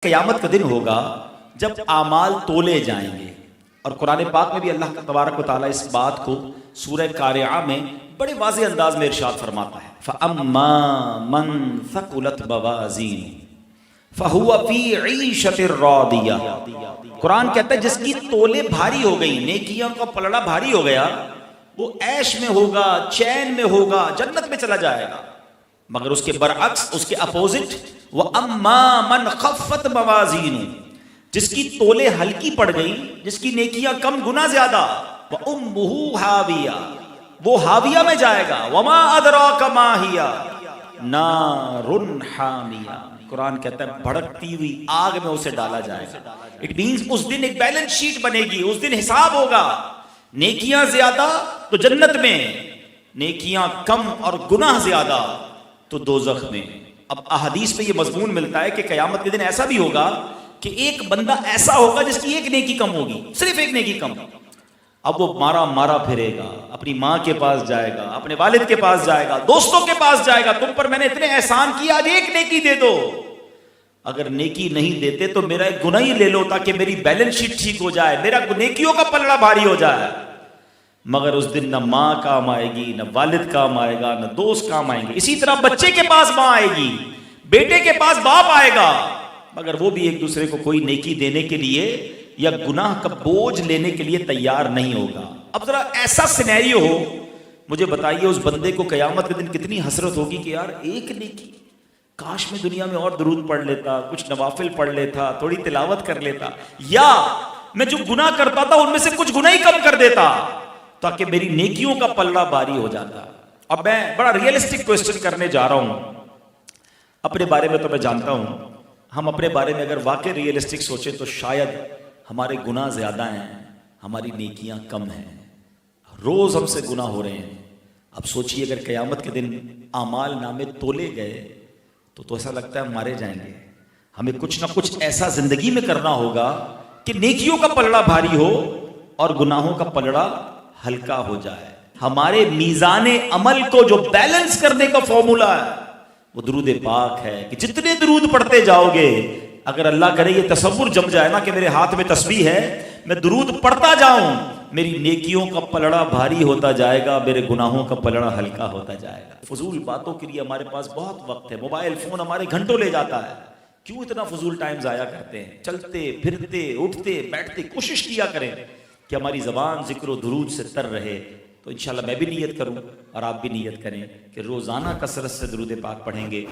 قیامت کا دن ہوگا جب اعمال تولے جائیں گے، اور قرآن پاک میں بھی اللہ تبارک و تعالیٰ اس بات کو سورہ قارعہ میں بڑے واضح انداز میں ارشاد فرماتا ہے فَأَمَّا مَنْ ثَقُلَتْ مَوَازِينُهُ فَهُوَ فِي عِيشَةٍ رَاضِيَةٍ۔ قرآن کہتا ہے جس کی تولے بھاری ہو گئی، نیکیوں کا پلڑا بھاری ہو گیا، وہ عیش میں ہوگا، چین میں ہوگا، جنت میں چلا جائے گا۔ مگر اس کے برعکس، اس کے اپوزٹ، وَأَمَّا مَنْ خَفَّتْ مَوَازِينُهُ، جس کی تولے ہلکی پڑ گئی، جس کی نیکیاں کم گنا زیادہ، وَأُمُّهُ حَاوِيَةٌ، وہ حاویہ میں جائے گا، وَمَا أَدْرَاكَ مَا هِيَ نَارٌ حَامِيَةٌ۔ قرآن کہتا ہے بھڑکتی ہوئی آگ میں اسے ڈالا جائے گا۔ اٹ مینز اس دن ایک بیلنس شیٹ بنے گی، اس دن حساب ہوگا، نیکیاں زیادہ تو جنت میں، نیکیاں کم اور گناہ زیادہ تو دوزخ میں۔ اب احادیث میں یہ مضمون ملتا ہے کہ قیامت کے دن ایسا بھی ہوگا کہ ایک بندہ ایسا ہوگا جس کی ایک نیکی کم ہوگی، صرف ایک نیکی کم۔ اب وہ مارا مارا پھرے گا، اپنی ماں کے پاس جائے گا، اپنے والد کے پاس جائے گا، دوستوں کے پاس جائے گا، تم پر میں نے اتنے احسان کیا، آج ایک نیکی دے دو۔ اگر نیکی نہیں دیتے تو میرا ایک گناہ ہی لے لو تاکہ میری بیلنس شیٹ ٹھیک ہو جائے، میرا نیکیوں کا پلڑا بھاری ہو جائے۔ مگر اس دن نہ ماں کام آئے گی، نہ والد کام آئے گا، نہ دوست کام آئیں گے۔ اسی طرح بچے کے پاس ماں آئے گی، بیٹے کے پاس باپ آئے گا، مگر وہ بھی ایک دوسرے کو کوئی نیکی دینے کے لیے یا گناہ کا بوجھ لینے کے لیے تیار نہیں ہوگا۔ اب ذرا ایسا سینیریو ہو، مجھے بتائیے اس بندے کو قیامت کے دن کتنی حسرت ہوگی کہ یار ایک نیکی، کاش میں دنیا میں اور درود پڑھ لیتا، کچھ نوافل پڑھ لیتا، تھوڑی تلاوت کر لیتا، یا میں جو گناہ کرتا تھا ان میں سے کچھ گناہ ہی کم کر دیتا تاکہ میری نیکیوں کا پلڑا بھاری ہو جاتا۔ اب میں بڑا ریئلسٹک کوسچن کرنے جا رہا ہوں۔ اپنے بارے میں تو میں جانتا ہوں، ہم اپنے بارے میں اگر واقع ریئلسٹک سوچیں تو شاید ہمارے گناہ زیادہ ہیں، ہماری نیکیاں کم ہیں، روز ہم سے گناہ ہو رہے ہیں۔ اب سوچئے اگر قیامت کے دن اعمال نامے تولے گئے تو ایسا لگتا ہے ہم مارے جائیں گے۔ ہمیں کچھ نہ کچھ ایسا زندگی میں کرنا ہوگا کہ نیکیوں کا پلڑا بھاری ہو اور گناہوں کا پلڑا ہلکا ہو جائے۔ ہمارے میزان عمل کو جو بیلنس کرنے کا فارمولا ہے وہ درود پاک ہے کہ جتنے درود پڑھتے جاؤ گے، اگر اللہ کرے یہ تصور جم جائے نا کہ میرے ہاتھ میں تسبیح ہے، میں درود پڑھتا جاؤں، میری نیکیوں کا پلڑا بھاری ہوتا جائے گا، میرے گناہوں کا پلڑا ہلکا ہوتا جائے گا۔ فضول باتوں کے لیے ہمارے پاس بہت وقت ہے، موبائل فون ہمارے گھنٹوں لے جاتا ہے، کیوں اتنا فضول ٹائم ضائع کرتے ہیں؟ چلتے پھرتے اٹھتے بیٹھتے کوشش کیا کریں کہ ہماری زبان ذکر و درود سے تر رہے۔ تو انشاءاللہ میں بھی نیت کروں اور آپ بھی نیت کریں کہ روزانہ کثرت سے درود پاک پڑھیں گے۔